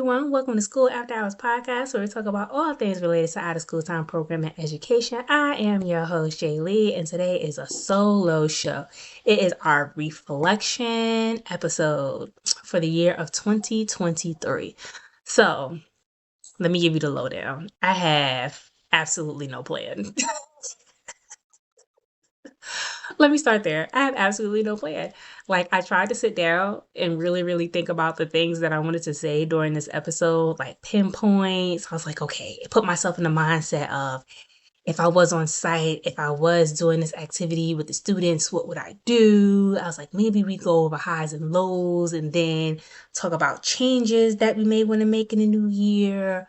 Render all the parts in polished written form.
everyone. Welcome to School After Hours Podcast, where we talk about all things related to out of school time program and education. I am your host, Jay Lee, and today is a solo show. It is our reflection episode for the year of 2023. So, let me give you the lowdown. I have absolutely no plan. Let me start there. I have absolutely no plan. Like, I tried to sit down and really, really think about the things that I wanted to say during this episode, like pinpoints. I was like, okay, put myself in the mindset of if I was on site, if I was doing this activity with the students, what would I do? I was like, maybe we go over highs and lows and then talk about changes that we may want to make in the new year.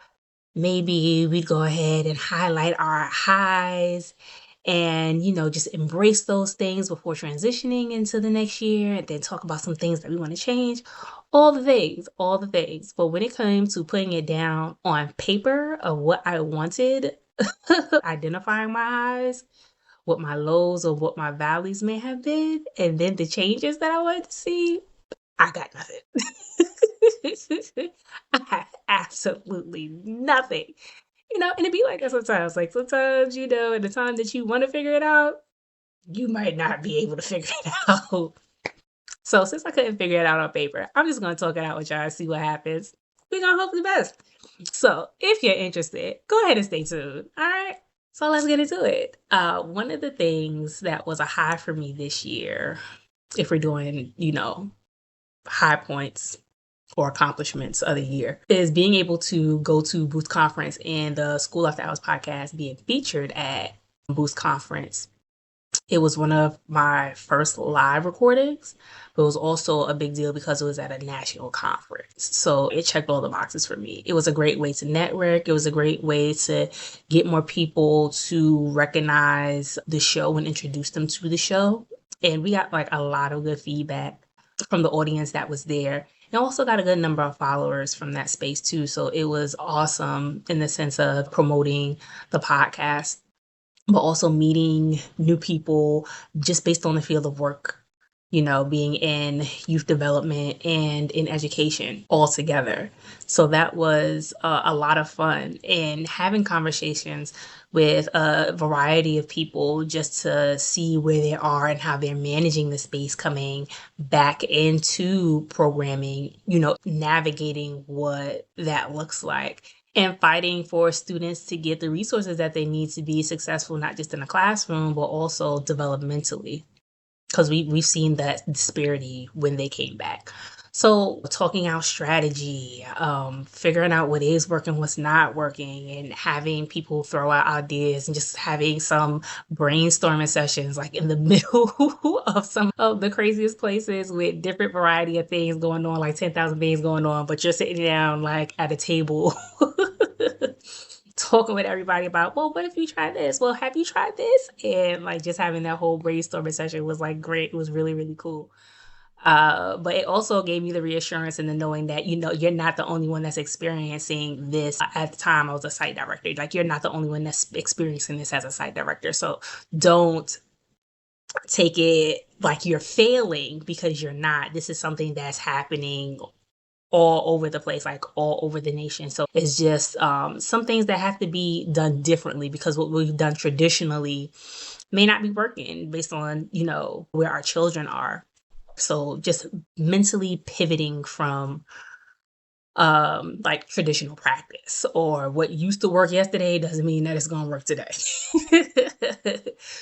Maybe we'd go ahead and highlight our highs and, just embrace those things before transitioning into the next year and then talk about some things that we want to change. All the things, all the things. But when it came to putting it down on paper of what I wanted, identifying my highs, what my lows or what my valleys may have been, and then the changes that I wanted to see, I got nothing. I have absolutely nothing. And it'd be like that sometimes. Like sometimes, in the time that you want to figure it out, you might not be able to figure it out. So since I couldn't figure it out on paper, I'm just going to talk it out with y'all and see what happens. We're going to hope for the best. So if you're interested, go ahead and stay tuned. All right. So let's get into it. One of the things that was a high for me this year, if we're doing, high points or accomplishments of the year, is being able to go to Booth Conference and the School After Hours podcast being featured at Booth Conference. It was one of my first live recordings, but it was also a big deal because it was at a national conference. So it checked all the boxes for me. It was a great way to network. It was a great way to get more people to recognize the show and introduce them to the show. And we got like a lot of good feedback from the audience that was there. And also got a good number of followers from that space too. So it was awesome in the sense of promoting the podcast, but also meeting new people just based on the field of work, being in youth development and in education all together. So that was a lot of fun, and having conversations with a variety of people just to see where they are and how they're managing the space coming back into programming, navigating what that looks like and fighting for students to get the resources that they need to be successful, not just in the classroom, but also developmentally, because we've seen that disparity when they came back. So talking out strategy, figuring out what is working, what's not working, and having people throw out ideas and just having some brainstorming sessions like in the middle of some of the craziest places with different variety of things going on, like 10,000 things going on, but you're sitting down like at a table talking with everybody about, well, what if you try this? Well, have you tried this? And like just having that whole brainstorming session was like great. It was really, really cool. But it also gave me the reassurance and the knowing that, you're not the only one that's experiencing this. At the time, I was a site director. Like, you're not the only one that's experiencing this as a site director. So don't take it like you're failing, because you're not. This is something that's happening all over the place, like all over the nation. So it's just some things that have to be done differently, because what we've done traditionally may not be working based on, where our children are. So just mentally pivoting from like traditional practice, or what used to work yesterday doesn't mean that it's going to work today.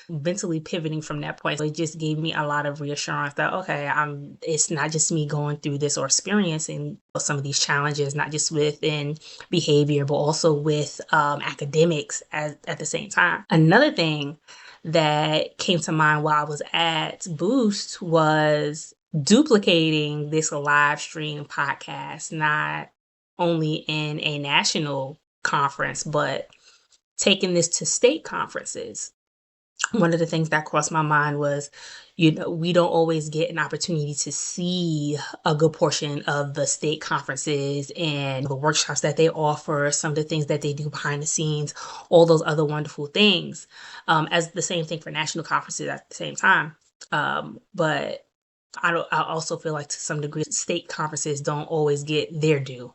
Mentally pivoting from that point. So it just gave me a lot of reassurance that, okay, it's not just me going through this or experiencing some of these challenges, not just within behavior, but also with academics at the same time. Another thing that came to mind while I was at Boost was duplicating this live stream podcast, not only in a national conference, but taking this to state conferences. One of the things that crossed my mind was, we don't always get an opportunity to see a good portion of the state conferences and the workshops that they offer, some of the things that they do behind the scenes, all those other wonderful things, as the same thing for national conferences at the same time. But I also feel like to some degree, state conferences don't always get their due.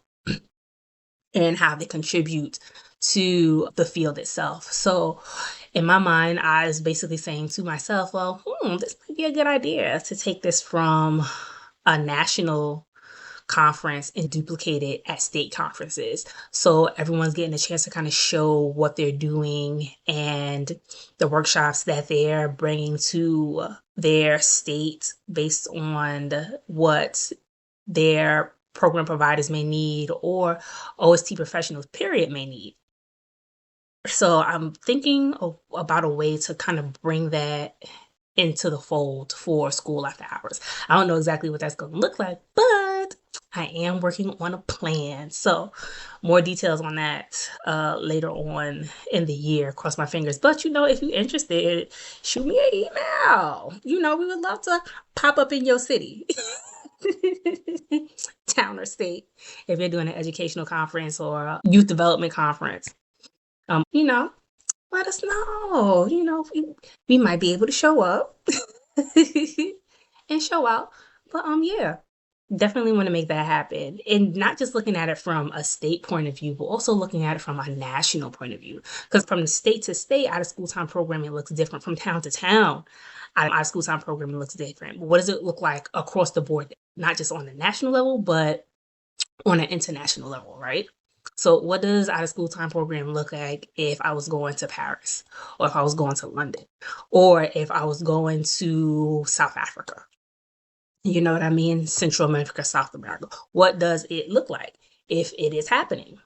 and how they contribute to the field itself. So in my mind, I was basically saying to myself, well, this might be a good idea to take this from a national conference and duplicate it at state conferences. So everyone's getting a chance to kind of show what they're doing and the workshops that they're bringing to their state based on what their program providers may need or OST professionals, period, may need. So I'm thinking about a way to kind of bring that into the fold for school after hours. I don't know exactly what that's going to look like, but I am working on a plan. So more details on that later on in the year. Cross my fingers. But if you're interested, shoot me an email. We would love to pop up in your city. Town or state, if you're doing an educational conference or a youth development conference. Let us know. We might be able to show up and show out. But yeah, definitely want to make that happen. And not just looking at it from a state point of view, but also looking at it from a national point of view. Because from state to state, out of school time programming looks different. From town to town, out of school time programming looks different. But what does it look like across the board? Not just on the national level, but on an international level, right? So what does out of school time program look like if I was going to Paris, or if I was going to London, or if I was going to South Africa? You know what I mean? Central America, South America. What does it look like if it is happening?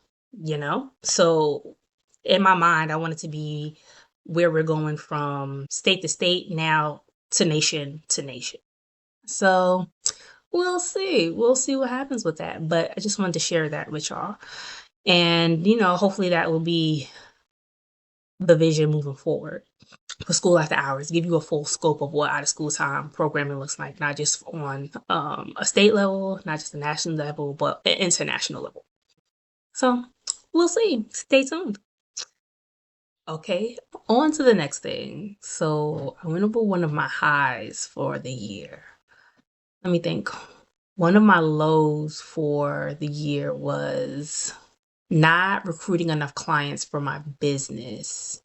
So in my mind, I want it to be where we're going from state to state, now to nation to nation. So we'll see. We'll see what happens with that. But I just wanted to share that with y'all. And, hopefully that will be the vision moving forward for school after hours, give you a full scope of what out of school time programming looks like, not just on a state level, not just a national level, but an international level. So we'll see. Stay tuned. Okay, on to the next thing. So I went over one of my highs for the year. Let me think. One of my lows for the year was not recruiting enough clients for my business,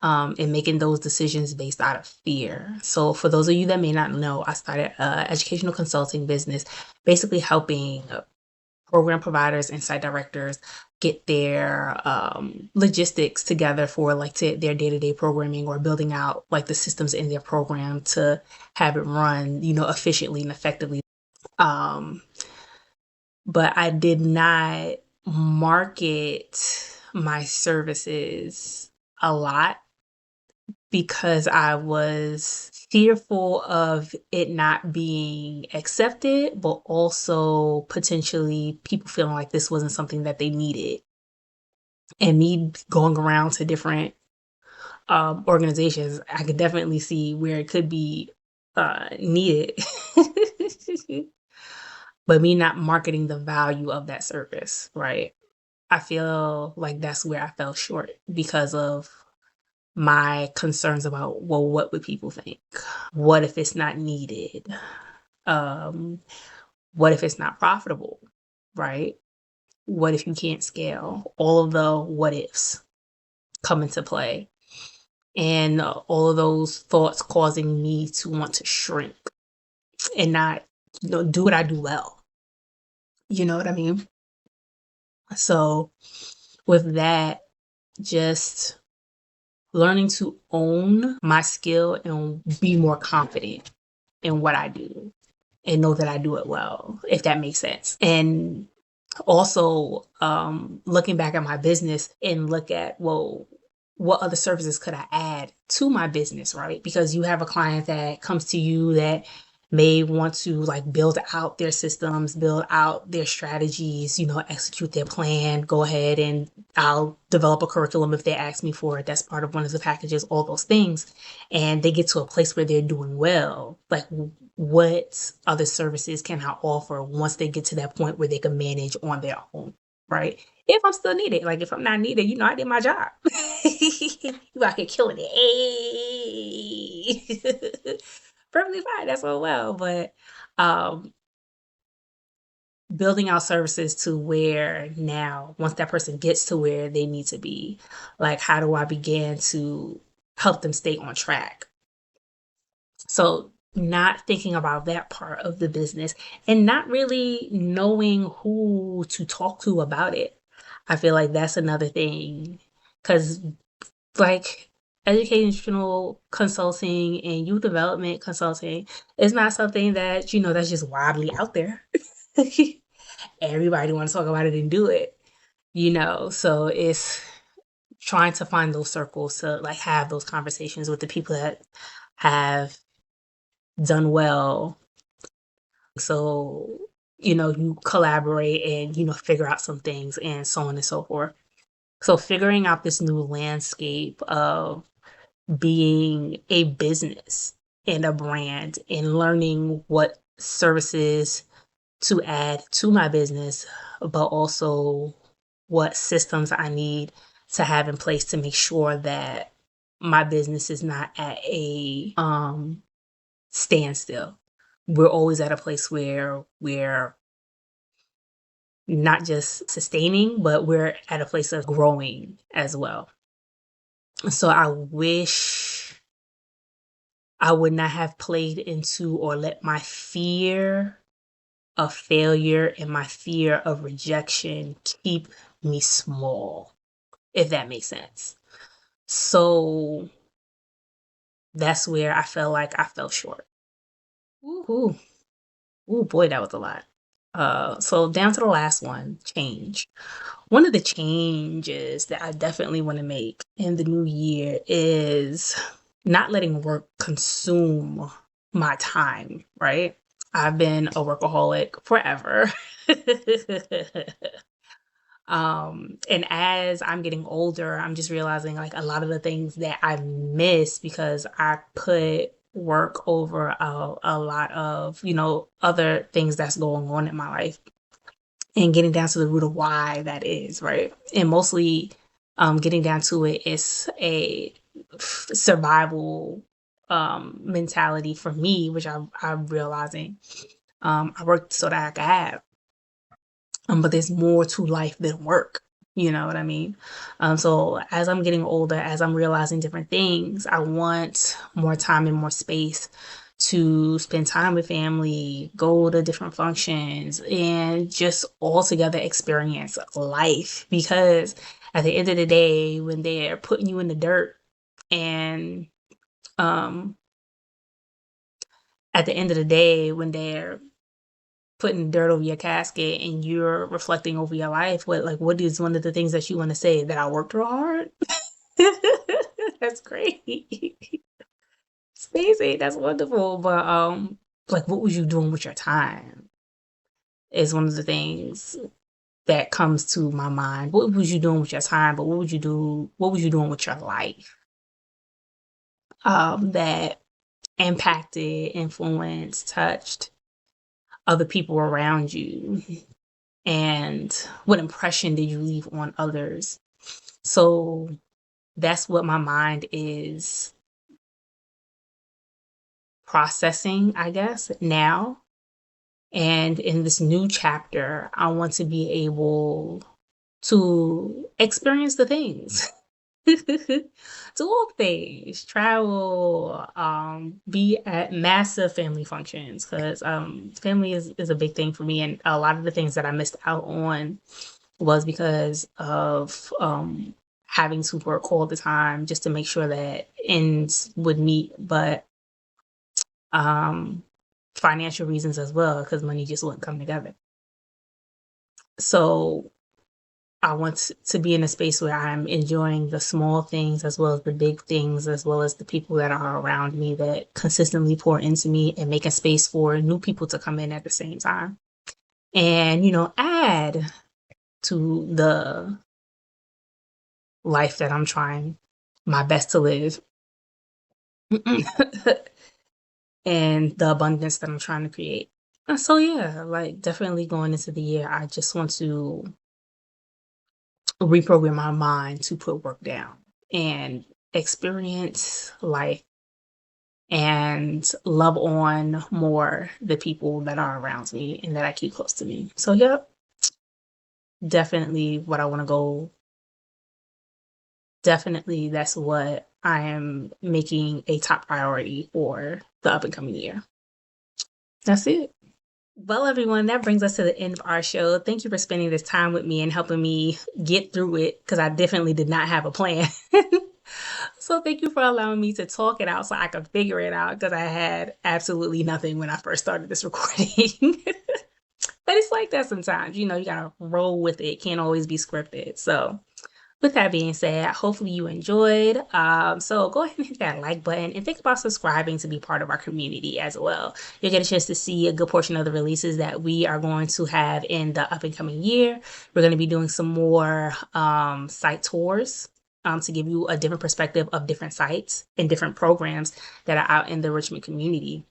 and making those decisions based out of fear. So for those of you that may not know, I started an educational consulting business, basically helping program providers and site directors get their logistics together for their day-to-day programming, or building out the systems in their program to have it run, efficiently and effectively. But I did not market my services a lot because I was fearful of it not being accepted, but also potentially people feeling like this wasn't something that they needed. And me going around to different organizations, I could definitely see where it could be needed. But me not marketing the value of that service, right? I feel like that's where I fell short because of my concerns about, well, what would people think? What if it's not needed? What if it's not profitable, right? What if you can't scale? All of the what ifs come into play. And all of those thoughts causing me to want to shrink and not, do what I do well. You know what I mean? So with that, just learning to own my skill and be more confident in what I do and know that I do it well, if that makes sense. And also looking back at my business and look at, well, what other services could I add to my business, right? Because you have a client that comes to you that may want to build out their systems, build out their strategies, execute their plan, go ahead and I'll develop a curriculum if they ask me for it. That's part of one of the packages, all those things. And they get to a place where they're doing well. What other services can I offer once they get to that point where they can manage on their own, right? If I'm still needed, if I'm not needed, I did my job. You out here killing it. Hey. Perfectly fine. That's all well. But building out services to where now, once that person gets to where they need to be, like, how do I begin to help them stay on track? So, not thinking about that part of the business and not really knowing who to talk to about it. I feel like that's another thing. Because, like, educational consulting and youth development consulting is not something that, that's just widely out there. Everybody wants to talk about it and do it, So it's trying to find those circles to like have those conversations with the people that have done well. So, you collaborate and, figure out some things and so on and so forth. So figuring out this new landscape of being a business and a brand and learning what services to add to my business, but also what systems I need to have in place to make sure that my business is not at a standstill. We're always at a place where we're not just sustaining, but we're at a place of growing as well. So I wish I would not have played into or let my fear of failure and my fear of rejection keep me small, if that makes sense. So that's where I felt like I fell short. Ooh, ooh, boy, that was a lot. So down to the last one, change. One of the changes that I definitely want to make in the new year is not letting work consume my time, right? I've been a workaholic forever. And as I'm getting older, I'm just realizing like a lot of the things that I miss because I put work over a lot of, other things that's going on in my life and getting down to the root of why that is, right? And mostly getting down to it is a survival mentality for me, which I'm realizing. I work so that I can have. But there's more to life than work. You know what I mean? So as I'm getting older, as I'm realizing different things, I want more time and more space to spend time with family, go to different functions, and just altogether experience life. Because at the end of the day, when they're putting you in the dirt and um, at the end of the day, when they're putting dirt over your casket and you're reflecting over your life, what is one of the things that you want to say? That I worked real hard? That's great. It's amazing. That's wonderful. But like what was you doing with your time is one of the things that comes to my mind. What was you doing with your time? But what was you doing with your life? That impacted, influenced, touched other people around you, and what impression did you leave on others? So that's what my mind is processing, I guess, now. And in this new chapter, I want to be able to experience the things. Do all things, travel, be at massive family functions because family is a big thing for me, and a lot of the things that I missed out on was because of having to work all the time just to make sure that ends would meet, but um, financial reasons as well because money just wouldn't come together. So I want to be in a space where I'm enjoying the small things as well as the big things, as well as the people that are around me that consistently pour into me and making space for new people to come in at the same time. And, add to the life that I'm trying my best to live and the abundance that I'm trying to create. And so, yeah, like definitely going into the year, I just want to reprogram my mind to put work down and experience life and love on more the people that are around me and that I keep close to me. So, yep, definitely what I want to go. Definitely, that's what I am making a top priority for the up and coming year. That's it. Well, everyone, that brings us to the end of our show. Thank you for spending this time with me and helping me get through it because I definitely did not have a plan. So thank you for allowing me to talk it out so I could figure it out because I had absolutely nothing when I first started this recording. But it's like that sometimes, you gotta roll with it. It can't always be scripted. So with that being said, hopefully you enjoyed. So go ahead and hit that like button and think about subscribing to be part of our community as well. You'll get a chance to see a good portion of the releases that we are going to have in the up and coming year. We're going to be doing some more site tours to give you a different perspective of different sites and different programs that are out in the Richmond community.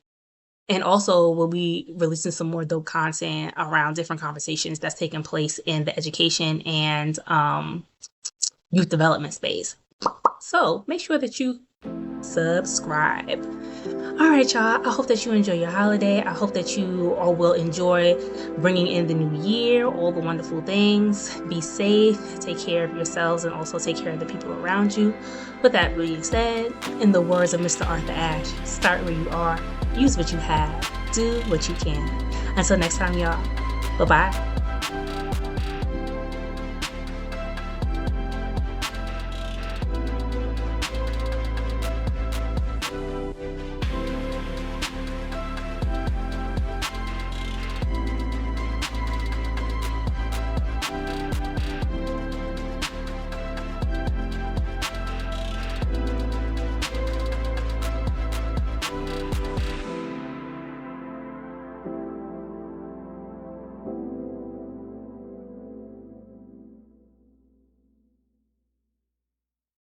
And also, we'll be releasing some more dope content around different conversations that's taking place in the education and youth development space. So make sure that you subscribe. All right, y'all. I hope that you enjoy your holiday. I hope that you all will enjoy bringing in the new year, all the wonderful things. Be safe, take care of yourselves, and also take care of the people around you. With that being said, in the words of Mr. Arthur Ashe, start where you are, use what you have, do what you can. Until next time, y'all. Bye-bye.